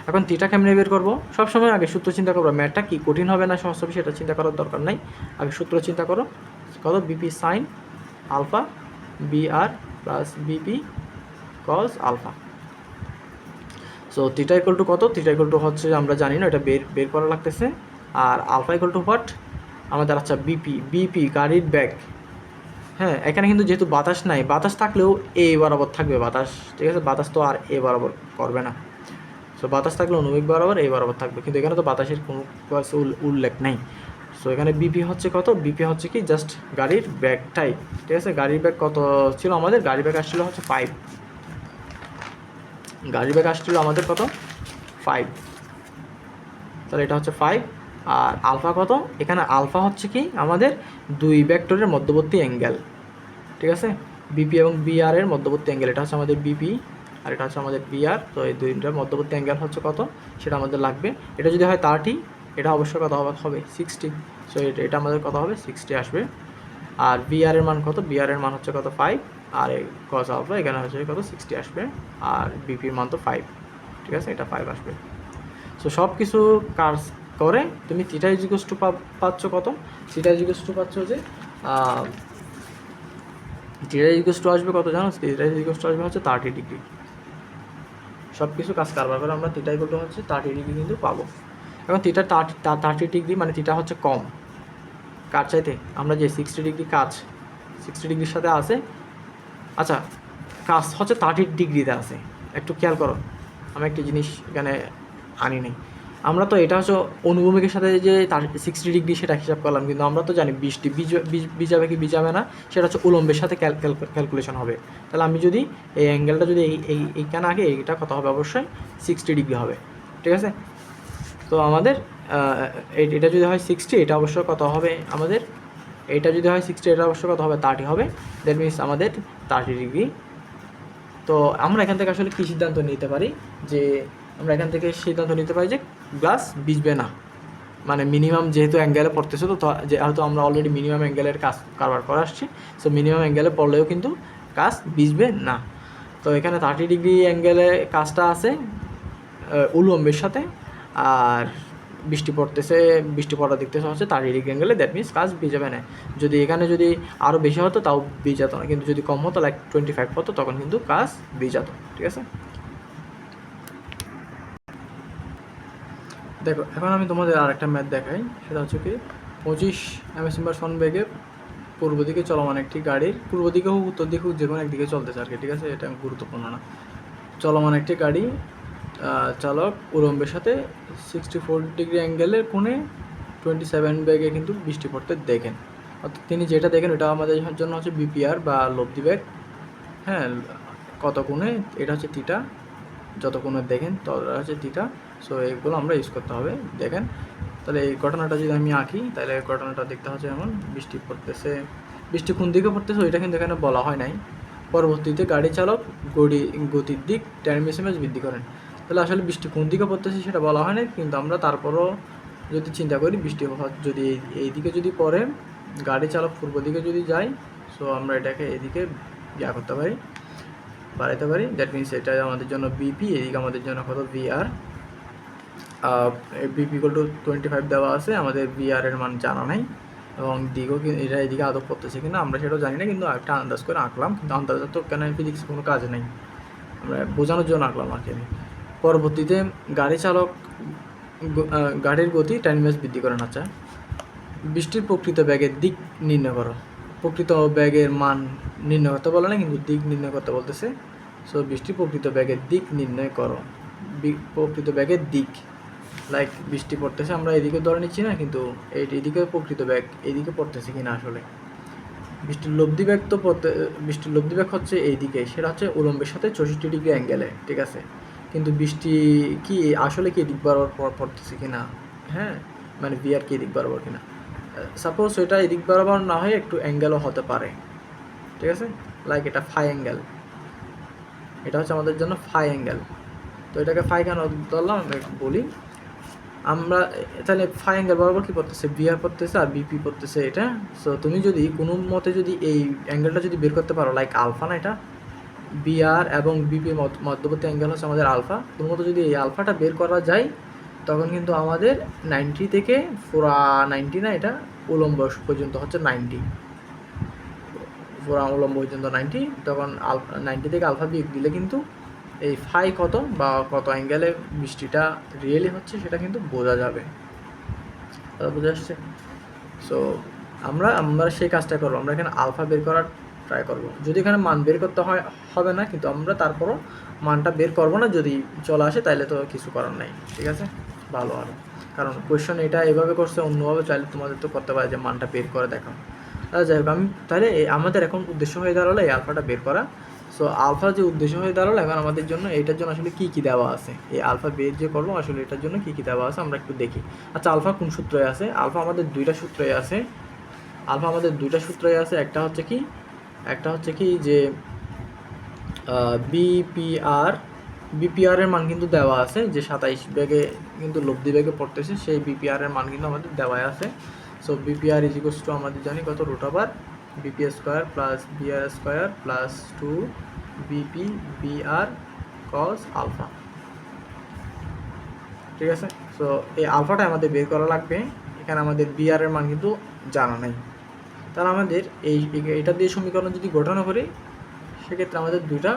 এখন থিটা কেমনে বের করবো, সবসময় আগে সূত্র চিন্তা করবো, ম্যাথটা কি কঠিন হবে না সহজ হবে সেটা চিন্তা করার দরকার নাই, আগে সূত্র চিন্তা করো। কত, BP sine alpha BR plus BP cos alpha. So theta equal to কত, থিটা ইকুয়াল টু হচ্ছে আমরা জানি না, এটা বের করা লাগতেছে। আর আলফা ইকুয়াল টু হোয়াট আমাদের, আচ্ছা বিপি গাড়ির ব্যাগ। হ্যাঁ, এখানে কিন্তু যেহেতু বাতাস নাই, বাতাস থাকলেও এ বরাবর থাকবে বাতাস, ঠিক আছে, বাতাস তো আর এ বরাবর করবে না। সো বাতাস থাকলে অনুভূমিক বরাবর এ বরাবর থাকবে, কিন্তু এখানে তো বাতাসের কোনো উল্লেখ নেই। সো এখানে বিপি হচ্ছে কত, বিপি হচ্ছে কি জাস্ট গাড়ির ব্যাগটাই, ঠিক আছে। গাড়ির ব্যাগ কত ছিল আমাদের, গাড়ির ব্যাগ আসছিল হচ্ছে 5, গাড়ির ব্যাগ আসছিল আমাদের কত 5, তাহলে এটা হচ্ছে 5। আর আলফা কত, এখানে আলফা হচ্ছে কি আমাদের দুই ভেক্টরের মধ্যবর্তী অ্যাঙ্গেল, ঠিক আছে, বিপি এবং বিআর এর মধ্যবর্তী অ্যাঙ্গেল, এটা হচ্ছে আমাদের বিপি আর এটা হচ্ছে আমাদের বিআর। তো এই দুইটার মধ্যবর্তী অ্যাঙ্গেল হচ্ছে কত সেটা আমাদের লাগবে। এটা যদি হয় 30, এটা অবশ্যই কত হবে 60। সো এটা আমাদের কত হবে 60 আসবে। আর বিআর এর মান কত, বিআর এর মান হচ্ছে কত 5, আর এই কস আলফা এখানে হচ্ছে কত 60 আসবে। আর বিপির মান তো 5, ঠিক আছে, এটা 5 আসবে। সো সব কিছু কাজ করে তুমি থিটা ইজিকস টু পাচ্ছ কত, থিটা ইজিকস টু পাচ্ছ যে থিটা ইজিকস টু আসবে কত জানো, থিটা ইজিকস টু আসবে হচ্ছে 30 ডিগ্রি। সব কিছু কাজ কারবার করে আমরা থিটা ইকুয়াল টু হচ্ছে 30 ডিগ্রি কিন্তু পাবো। এখন থিটা 30 ডিগ্রি মানে থিটা হচ্ছে কম কার চাইতে, আমরা যে 60 ডিগ্রি কাজ 60 ডিগ্রির সাথে আছে, আচ্ছা কাজ হচ্ছে 30 ডিগ্রিতে আছে। একটু খেয়াল করো, আমি একটা জিনিস এখানে আনি নেই, আমরা তো এটা হচ্ছে অনুভূমিকের সাথে যে 60 ডিগ্রি সেটা হিসাব করলাম, কিন্তু আমরা তো জানি বৃষ্টি বিজাবে কি বিজাবে না সেটা হচ্ছে উলম্বের সাথে ক্যালকুলেশন হবে। তাহলে আমি যদি এই অ্যাঙ্গেলটা যদি এইখানে আগে এইটা কত হবে, অবশ্যই 60 ডিগ্রি হবে, ঠিক আছে। তো আমাদের এটা যদি হয় 60, এটা অবশ্যই কত হবে আমাদের, এটা যদি হয় 60 এটা অবশ্যই কত হবে 30 হবে, দ্যাট মিনস আমাদের 30 ডিগ্রি। তো আমরা এখান থেকে আসলে কী সিদ্ধান্ত নিতে পারি, যে আমরা এখান থেকে সিদ্ধান্ত নিতে পারি যে গ্লাস ভিজবে না, মানে মিনিমাম যেহেতু অ্যাঙ্গেলে পড়তেছে, তো যেহেতু আমরা অলরেডি মিনিমাম অ্যাঙ্গেলের কাজ কারবার করে আসছি, সো মিনিমাম অ্যাঙ্গেলে পড়লেও কিন্তু কাজ ভিজবে না। তো এখানে 30 ডিগ্রি অ্যাঙ্গেলে কাজটা আছে উলম্বের সাথে, আর বৃষ্টি পড়তেছে, বৃষ্টি পড়া দেখতেছে হচ্ছে 30 ডিগ্রি অ্যাঙ্গেলে, দ্যাট মিনস কাজ ভিজাবে না। যদি এখানে যদি আরও বেশি হতো তাও ভিজাতো না, কিন্তু যদি কম হতো লাইক 25 হতো তখন কিন্তু কাজ ভিজাতো, ঠিক আছে। দেখো এখন আমি তোমাদের আরেকটা ম্যাথ দেখাই, সেটা হচ্ছে কি 25 ms/s বেগে পূর্ব দিকে চলমান একটি গাড়ির, পূর্ব দিকে হোক উত্তর দিকে হোক যে কোনো একদিকে চলতেছে আর কি, ঠিক আছে, এটা গুরুত্বপূর্ণ না। চলমান একটি গাড়ি চালক উলম্বের সাথে 64 ডিগ্রি অ্যাঙ্গেলের কোণে 27 বেগে কিন্তু বৃষ্টি পড়তে দেখেন। অর্থাৎ তিনি যেটা দেখেন ওটা আমাদের জন্য হচ্ছে বিপিআর বা লব্ধি বেগ। হ্যাঁ, কত কোণে, এটা হচ্ছে থিটা, যত কোণে দেখেন তত হচ্ছে থিটা। সো এগুলো আমরা ইউজ করতে হবে। দেখেন তাহলে এই ঘটনাটা যদি আমি আঁকি, তাহলে এই ঘটনাটা দেখতে হচ্ছে এমন, বৃষ্টি পড়তেছে, বৃষ্টি কোন দিকে পড়তেছে ওইটা কিন্তু এখানে বলা হয় নাই। পরবর্তীতে গাড়ি চালক গতির দিক 10 ms বৃদ্ধি করেন। তাহলে আসলে বৃষ্টি কোন দিকে পড়তেছে সেটা বলা হয় না, কিন্তু আমরা তারপরও যদি চিন্তা করি বৃষ্টি যদি এই দিকে যদি পড়ে, গাড়ি চালক পূর্ব দিকে যদি যায়, সো আমরা এটাকে এদিকে করতে পারি, বাড়াইতে পারি, দ্যাট মিনস এটা আমাদের জন্য বিপি, এদিকে আমাদের জন্য কত ভিআর। বিপি ইকুয়াল টু 25 দেওয়া আছে, আমাদের ভিআর এর মান জানা নাই, এবং দিকেও এটা এদিকে আদৌ পড়তেছে কিনা আমরা সেটাও জানি না, কিন্তু একটা আন্দাজ করে আঁকলাম, কিন্তু আন্দাজ তো কেন ফিজিক্স কোনো কাজ নেই, আমরা বোঝানোর জন্য আঁকলাম আর কি। পরবর্তীতে গাড়ি চালক গাড়ির গতি 10 ms বৃদ্ধি করেন। আচ্ছা, বৃষ্টির প্রকৃত ব্যাগের দিক নির্ণয় করো। প্রকৃত ব্যাগের মান নির্ণয় করতে বলে না, কিন্তু দিক নির্ণয় করতে বলতেছে। সো বৃষ্টির প্রকৃত ব্যাগের দিক নির্ণয় করো। প্রকৃত ব্যাগের দিক, লাইক বৃষ্টি পড়তেছে, আমরা এদিকে ধরে নিচ্ছি না, কিন্তু এইদিকে প্রকৃত ব্যাগ এইদিকে পড়তেছে কিনা আসলে। বৃষ্টির লব্ধি ব্যাগ তো বৃষ্টির লব্ধি ব্যাগ হচ্ছে এইদিকে, সেটা হচ্ছে উলম্বের সাথে 64 ডিগ্রি অ্যাঙ্গেলে, ঠিক আছে, কিন্তু বৃষ্টি কি আসলে কি দিক বরাবর পড়তেছে কিনা, হ্যাঁ, মানে বি আর কি এদিক বরাবর কিনা। সাপোজ এটা এদিক বরাবর না হয়ে একটু অ্যাঙ্গেলও হতে পারে, ঠিক আছে, লাইক এটা ফাই অ্যাঙ্গেল, এটা হচ্ছে আমাদের জন্য ফাই অ্যাঙ্গেল। তো এটাকে ফাই কেন ধরলাম আমরা একটু বলি। আমরা তাহলে ফাই অ্যাঙ্গেল বরাবর কী পড়তেছে, বিআর পড়তেছে আর বিপি পড়তেছে এটা। সো তুমি যদি কোনো মতে যদি এই অ্যাঙ্গেলটা যদি বের করতে পারো, লাইক আলফা না, এটা বিআর এবং বিপির মধ্যবর্তী অ্যাঙ্গেল হচ্ছে আমাদের আলফা, কোনো মতো যদি এই আলফাটা বের করা যায় তখন কিন্তু আমাদের 90 থেকে পুরা 90 না, এটা উলম্ব পর্যন্ত হচ্ছে 90, পুরা উলম্ব পর্যন্ত 90, তখন 90 থেকে আলফা বিয়োগ দিলে কিন্তু এই ফাই কত বা কত অ্যাঙ্গেলে বৃষ্টিটা রিয়েলি হচ্ছে সেটা কিন্তু বোঝা যাবে। বোঝা আসছে? সো আমরা সেই কাজটা করবো, আমরা এখানে আলফা বের করার ট্রাই করবো। যদি এখানে মান বের করতে হবে না, কিন্তু আমরা তারপরও মানটা বের করবো না, যদি চলে আসে তাহলে তো কিছু করার নাই, ঠিক আছে, ভালো আরও। কারণ কোয়েশ্চেন এটা এভাবে করছে, অন্যভাবে চাইলে তোমাদের তো করতে পারে যে মানটা বের করে দেখো। যাই হোক, আমি তাহলে আমাদের এখন উদ্দেশ্য হয়ে দাঁড়ালো এই আলফাটা বের করা। সো আলফা যে উদ্দেশ্য হয়ে দাঁড়ালো, এখন আমাদের জন্য এটার জন্য আসলে কী কী দেওয়া আছে, এই আলফা বের যে করবো আসলে এটার জন্য কী কী দেওয়া আছে আমরা একটু দেখি। আচ্ছা, আলফা কোন সূত্রে আছে? আলফা আমাদের দুইটা সূত্রে আছে। একটা হচ্ছে কি যে বিপিআর এর মান কিন্তু দেওয়া আছে, যে 27 ব্যাগে কিন্তু লব্ধি ব্যাগে পড়তেছে, সেই বিপিআর এর মান কিন্তু আমাদের দেওয়া আছে। So BPR is equals to আমাদের জানি কত, root over BP square plus BR square plus 2 BP BR cos alpha, ঠিক আছে। সো এই আলফাটা আমাদের বের করা লাগবে। এখানে আমাদের বিআর এর মান কিন্তু জানা নেই, তাহলে আমাদের এটা দিয়ে সমীকরণ যদি গঠন করি সেক্ষেত্রে আমাদের দুইটা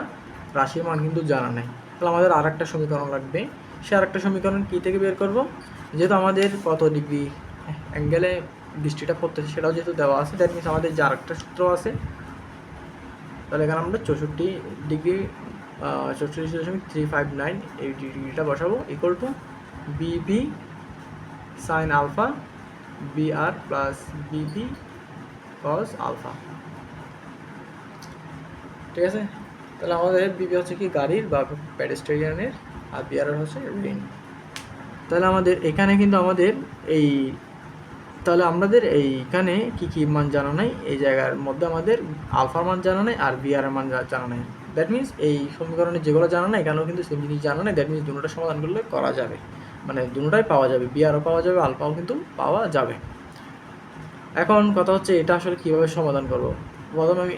রাশির মান কিন্তু জানা নেই, তাহলে আমাদের আর একটা সমীকরণ লাগবে। সে আর একটা সমীকরণ কী থেকে বের করব, যেহেতু আমাদের কত ডিগ্রি অ্যাঙ্গেলে বৃষ্টিটা পড়তেছে সেটাও যেহেতু দেওয়া আছে, দ্যাট মিনস আমাদের যে আর একটা সূত্র আছে, তাহলে এখানে আমরা 64 ডিগ্রি 64.359 এই ডিগ্রিটা বসাবো, equal to BP sine alpha BR plus BP cos alpha, ঠিক আছে। তাহলে আমাদের বিপি হচ্ছে কি গাড়ির বা প্যাডেস্ট্রিয়ানের, আর বিআর হচ্ছে রেন। তাহলে আমাদের এখানে কিন্তু আমাদের তাহলে আমাদের এইখানে কী কী মান জানা নাই, এই জায়গার মধ্যে আমাদের আলফার মান জানা নেই আর বিআর এর মান জানা নেই। দ্যাট মিনস এই সমীকরণে যেগুলো জানা নেই এখানেও কিন্তু সেম জিনিস জানা নেই। দ্যাট মিনস দুটোটা সমাধান করলে করা যাবে, মানে দুটোটাই পাওয়া যাবে, বিআরও পাওয়া যাবে, আলফাও কিন্তু পাওয়া যাবে। এখন কথা হচ্ছে এটা আসলে কীভাবে সমাধান করবো। প্রথমে আমি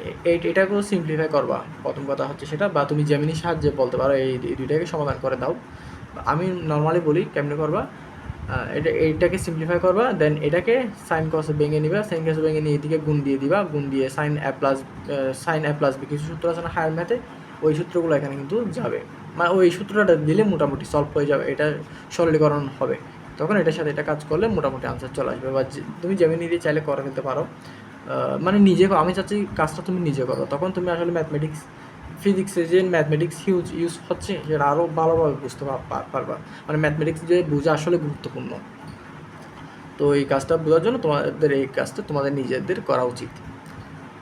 এটাকেও সিম্পলিফাই করবা, প্রথম কথা হচ্ছে সেটা, বা তুমি জেমিনির সাহায্যে বলতে পারো এই দুইটাকে সমাধান করে দাও। আমি নর্মালি বলি কেমনে করবা, এইটাকে সিম্পলিফাই করবা, দেন এটাকে সাইন কসে ভেঙে নিবা, সাইন কসে ভেঙে নিয়ে এদিকে গুণ দিয়ে দিবা, গুণ দিয়ে সাইন এ প্লাস বি কিছু সূত্র আছে না হায়ার ম্যাথে, ওই সূত্রগুলো এখানে কিন্তু যাবে, মানে ওই সূত্রটা দিলে মোটামুটি সলভ হয়ে যাবে, এটা সরলীকরণ হবে, তখন এটার সাথে এটা কাজ করলে মোটামুটি আনসার চলে আসবে। বা তুমি জেমিনি দিয়ে চাইলে করে ফেলতে পারো, মানে নিজে, আমি চাচ্ছি কাজটা তুমি নিজে করো, তখন তুমি আসলে ফিজিক্সে যে ম্যাথমেটিক্স ইউজ হচ্ছে সেটা আরও ভালোভাবে বুঝতে পারবা, মানে ম্যাথমেটিক্স যে বোঝা আসলে গুরুত্বপূর্ণ। তো এই কাজটা বোঝার জন্য এই কাজটা তোমাদের নিজেদের করা উচিত।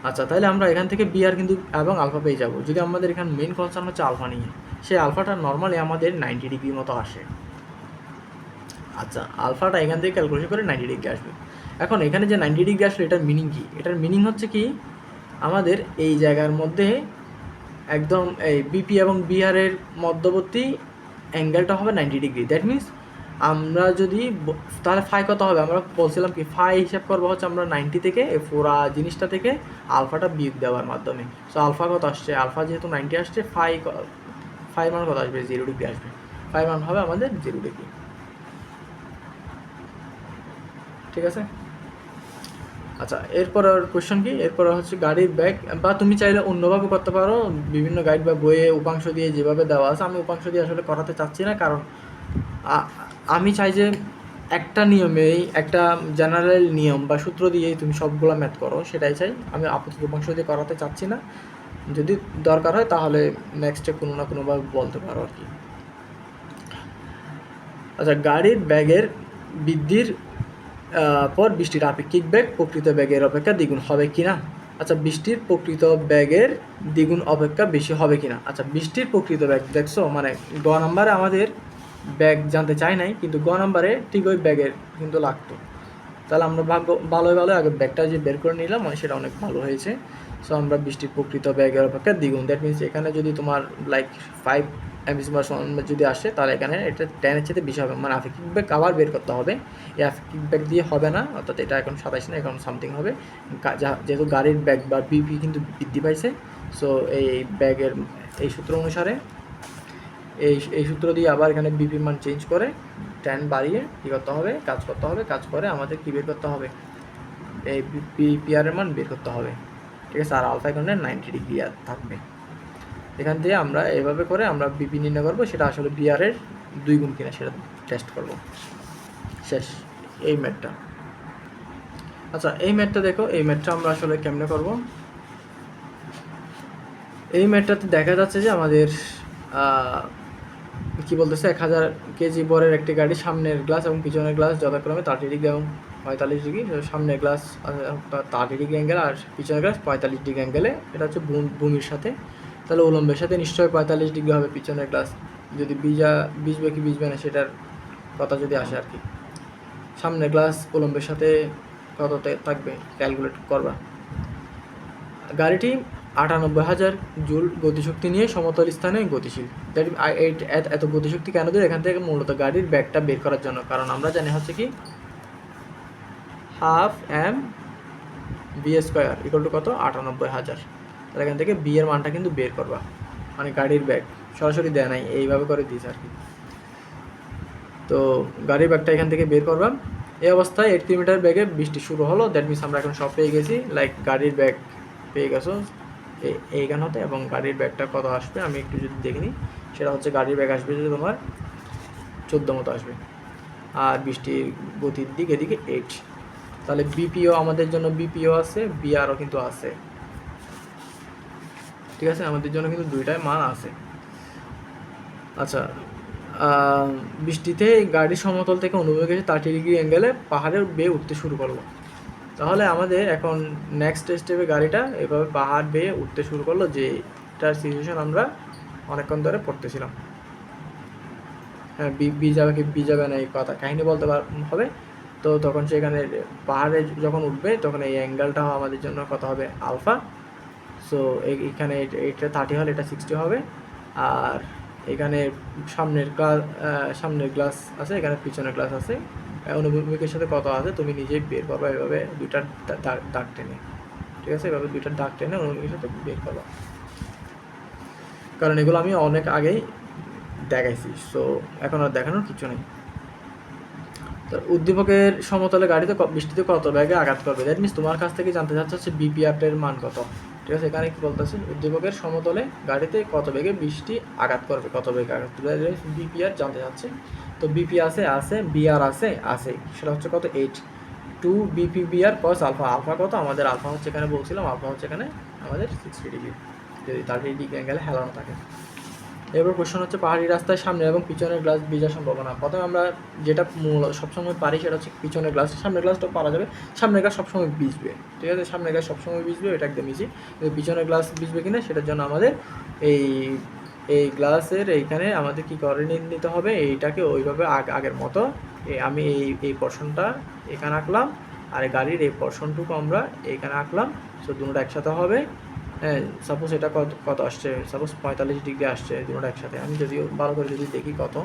আচ্ছা, তাহলে আমরা এখান থেকে বিআর কিন্তু এবং আলফা পেয়ে যাব। যদি আমাদের এখানে মেন কনসার্ন হচ্ছে আলফা নিয়ে, সেই আলফাটা নর্মালি আমাদের 90 ডিগ্রি মতো আসে। আচ্ছা, আলফাটা এখান থেকে ক্যালকুলেশন করে 90 ডিগ্রি আসবে। এখন এখানে যে 90 ডিগ্রি আসলে এটার মিনিং কি? এটার মিনিং হচ্ছে কি, আমাদের এই জায়গার মধ্যে একদম এই বিপি এবং বিআরের মধ্যবর্তী অ্যাঙ্গেলটা হবে 90 ডিগ্রি। দ্যাট মিনস আমরা যদি তাহলে ফাই কত হবে, আমরা বলছিলাম কি ফাই হিসাব করবো হচ্ছে আমরা 90 থেকে পুরা জিনিসটা থেকে আলফাটা বিয়োগ দেওয়ার মাধ্যমে। সো আলফা কত আসছে, আলফা যেহেতু 90 আসছে, ফাই মান কত আসবে, 0 ডিগ্রি আসবে, ফাই মান হবে আমাদের 0 ডিগ্রি, ঠিক আছে। আচ্ছা, এরপর আর কোয়েশ্চেন কি, এরপর হচ্ছে গাড়ির ব্যাগ, বা তুমি চাইলে অন্যভাবে করতে পারো, বিভিন্ন গাইড বা বইয়ে উপাংশ দিয়ে যেভাবে দেওয়া আছে। আমি উপাংশ দিয়ে আসলে করাতে চাচ্ছি না, কারণ আমি চাই যে একটা নিয়মেই, একটা জেনারেল নিয়ম বা সূত্র দিয়েই তুমি সবগুলো ম্যাথ করো, সেটাই চাই। আমি আপাতত উপাংশ দিয়ে করাতে চাচ্ছি না, যদি দরকার হয় তাহলে নেক্সটে কোনো না কোনোভাবে বলতে পারো আর কি। আচ্ছা, গাড়ির ব্যাগের বৃদ্ধির পর বৃষ্টির আপেক্ষিক বেগ প্রকৃত বেগের অপেক্ষা দ্বিগুণ হবে কিনা। আচ্ছা, বৃষ্টির প্রকৃত বেগের দ্বিগুণ অপেক্ষা বেশি হবে কিনা। আচ্ছা, বৃষ্টির প্রকৃত বেগ দেখছো, মানে গ নাম্বারে আমাদের ব্যাগ জানতে চাই নাই, কিন্তু গ নাম্বারে ঠিক ওই ব্যাগের কিন্তু লাগতো। তাহলে আমরা ভালোই আগে ব্যাগটা যে বের করে নিলাম, মানে সেটা অনেক ভালো হয়েছে। সো আমরা বৃষ্টির প্রকৃত ব্যাগের অপেক্ষা দ্বিগুণ, দ্যাট মিনস এখানে যদি তোমার লাইক 5 MB/s যদি আসে, তাহলে এখানে এটা 10-এর চেয়ে বেশি হবে, মানে আপেক্ষিক ব্যাগ আবার বের করতে হবে। এই আপেক্ষিক ব্যাগ দিয়ে হবে না, অর্থাৎ এটা এখন 27 না, এখন সামথিং হবে। যেহেতু গাড়ির ব্যাগ বা বিপি কিন্তু বৃদ্ধি পাইছে, সো এই ব্যাগের এই সূত্র অনুসারে এই সূত্র দিয়ে আবার এখানে বিপির মান চেঞ্জ করে 10 বাড়িয়ে কী করতে হবে, কাজ করতে হবে। কাজ করে আমাদের কী বের করতে হবে, এই পিআরের মান বের করতে হবে, ঠিক আছে। আর আলফা এখানে 90 ডিগ্রি থাকবে। এখান থেকে আমরা এভাবে করে আমরা বিপি নির্ণয় করবো, সেটা আসলে বিআরের 2 গুণ কিনা সেটা টেস্ট করব। শেষ এই ম্যাথটা। আচ্ছা, এই ম্যাথটা দেখো, এই ম্যাথটা আমরা আসলে কেমনে করব। এই ম্যাথটাতে দেখা যাচ্ছে যে আমাদের কি বলতেছে, 1000 কেজি বরের একটি গাড়ি, সামনের গ্লাস এবং পিছনের গ্লাস যথাক্রমে 30 ডিগ্রি এবং 45 ডিগ্রি, সামনের গ্লাস 30 ডিগ্রি অ্যাঙ্গেল আর পিছনের গ্লাস 45 ডিগ্রি অ্যাঙ্গেলে, এটা হচ্ছে ভূমির সাথে। তাহলে উলম্বের সাথে নিশ্চয়ই 45 ডিগ্রি হবে পিছনের গ্লাস, যদি বিজবে কি বিজবে না সেটার কথা যদি আসে আর কি। সামনের গ্লাস উলম্বের সাথে কততে থাকবে ক্যালকুলেট করবা। গাড়িটি 98,000 জুল গতিশক্তি নিয়ে সমতল স্থানে গতিশীল। এত গতিশক্তি কেন দিল, এখান থেকে মূলত গাড়ির ব্যাগটা বের করার জন্য, কারণ আমরা জানি হচ্ছে কি half M B square equal to কত, 98,000। তাহলে এখান থেকে বি এর মানটা কিন্তু বের করবা, মানে গাড়ির ব্যাগ সরাসরি দেয় নাই, এইভাবে করে দিয়েছে আর কি। তো গাড়ির ব্যাগটা এখান থেকে বের করবা। এই অবস্থায় 8 কিলোমিটার ব্যাগে বৃষ্টি শুরু হলো, দ্যাট মিনস আমরা এখন সব পেয়ে গেছি, লাইক গাড়ির ব্যাগ পেয়ে গেছো এইখান হতে, এবং গাড়ির ব্যাগটা কত আসবে আমি একটু যদি দেখিনি, সেটা হচ্ছে গাড়ির ব্যাগ আসবে যে তোমার 14 মতো আসবে, আর বৃষ্টির গতির দিক এদিকে 8। তাহলে বিপিও আমাদের জন্য বিপিও আছে, বিআরও কিন্তু আছে, ঠিক আছে, আমাদের জন্য কিন্তু দুইটাই মান আছে। আচ্ছা, বৃষ্টিতে গাড়ি সমতল থেকে অনুভূমিক এসে 30 ডিগ্রি অ্যাঙ্গেলে পাহাড়ের বেয়ে উঠতে শুরু করলো। তাহলে আমাদের এখন নেক্সট স্টেপে গাড়িটা এভাবে পাহাড় বেয়ে উঠতে শুরু করলো, যেটার সিচুয়েশন আমরা অনেকক্ষণ ধরে পড়তেছিলাম। হ্যাঁ, বি যাবে না এই কথা কাহিনী বলতে হবে। তো তখন সেখানে পাহাড়ে যখন উঠবে তখন এই অ্যাঙ্গেলটা আমাদের জন্য কত হবে, আলফা। সো এখানে এটা 30 হলে এটা 60 হবে। আর এখানে সামনের গ্লাস আছে, এখানে পিছনের গ্লাস আছে, অনুভূমিকের সাথে কত আছে তুমি নিজেই বের করবা, এভাবে দুইটার দাগ টেনে, ঠিক আছে, এভাবে দুইটার দাগ টেনে অনুভূমিকের সাথে বের করবা, কারণ এগুলো আমি অনেক আগেই দেখাইছি, সো এখন আর দেখানোর কিছু নেই। তো উদ্দীপকের সমতলে গাড়িতে বৃষ্টিতে কত বেগে আঘাত করবে, দ্যাট মিনস তোমার কাছ থেকে জানতে চাচ্ছে হচ্ছে বিপিআর-এর মান কত, ঠিক আছে। এখানে কি বলতেছে, উদ্দীপকের সমতলে গাড়িতে কত বেগে বৃষ্টি আঘাত করবে, কত বেগে আঘাত করবে, বিপিআর জানতে চাচ্ছে। তো বিপি আছে, বিআর আছে, সেটা হচ্ছে কত 8, 2 BP BR cos alpha. Alpha কত আমাদের, আলফা হচ্ছে এখানে বলছিলাম, আলফা হচ্ছে এখানে আমাদের 60 ডিগ্রি, যদি 30 ডিগ্রি অ্যাঙ্গেলে হেলানো থাকে। এবার কোশ্চেন হচ্ছে পাহাড়ি রাস্তায় সামনে এবং পিছনের গ্লাস ভিজার সম্ভাবনা। প্রথমে আমরা যেটা সবসময় পারি সেটা হচ্ছে পিছনের গ্লাস, সামনের গ্লাসটা পারা যাবে, সামনের গ্লাস সবসময় ভিজবে, ঠিক আছে, সামনের গ্লাস সবসময় ভিজবে, এটা একদম ইজি। পিছনের গ্লাস ভিজবে কিনা সেটার জন্য আমাদের এই গ্লাসের এইখানে আমাদের কী করে নিতে হবে, এইটাকে ওইভাবে আগের মতো আমি এই পোর্শনটা এখানে আঁকলাম, আর গাড়ির এই পোর্শনটুকু আমরা এইখানে আঁকলাম, সো দুটোটা একসাথে হবে। হ্যাঁ, সাপোজ এটা কত আসছে, সাপোজ 45 ডিগ্রি আসছে, দুটোটা একসাথে। আমি যদিও ভালো করে যদি দেখি কত,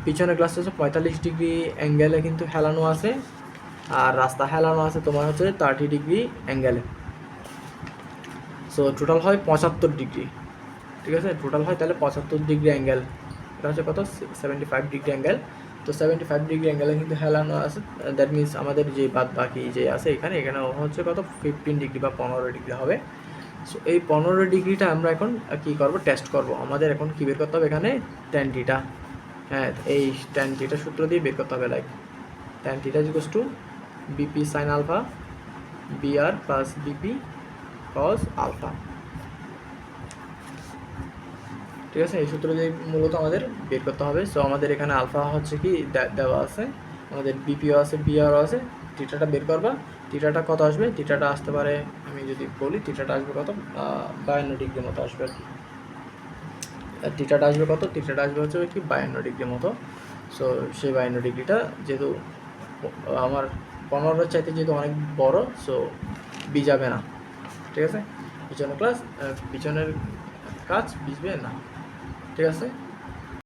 পিছনের গ্লাসটা হচ্ছে 45 ডিগ্রি অ্যাঙ্গেলে কিন্তু হেলানো আছে, আর রাস্তা হেলানো আছে তোমার হচ্ছে 30 ডিগ্রি অ্যাঙ্গেলে। সো টোটাল হয় 75 ডিগ্রি, ঠিক আছে, টোটাল হয় তাহলে 75 ডিগ্রি অ্যাঙ্গেল। এটা হচ্ছে কত, 75 ডিগ্রি অ্যাঙ্গেল। তো 75 ডিগ্রি অ্যাঙ্গেলে কিন্তু হেলানো আছে, দ্যাট মিনস আমাদের যে বাকি যে আছে এখানে হচ্ছে কত 15 ডিগ্রি বা 15 ডিগ্রি হবে। সো এই 15 ডিগ্রিটা আমরা এখন কী করবো, টেস্ট করব। আমাদের এখন কী বের করতে হবে, এখানে ট্যান থিটা, হ্যাঁ, এই ট্যান থিটা সূত্র দিয়ে বের করতে হবে, like tan theta equals to BP sine alpha BR plus BP cos alpha, ঠিক আছে। এই সূত্র দিয়ে মূলত আমাদের বের করতে হবে। সো আমাদের এখানে আলফা হচ্ছে কি দেওয়া আছে, আমাদের বিপিও আছে, বিআরও আছে, থিটাটা বের করবা। থিটাটা কত আসবে, থিটাটা আসতে পারে, আমি যদি বলি থিটাটা আসবে কত 52 ডিগ্রি মতো আসবে আর কি। থিটাটা আসবে কত? থিটাটা আসবে হচ্ছে কি 52 ডিগ্রি মতো। সো সেই 52 ডিগ্রিটা যেহেতু আমার 15 চাইতে যেহেতু অনেক বড়, সো বি যাবে না, ঠিক আছে? পিছনের কাজ পিছবে না, ঠিক আছে?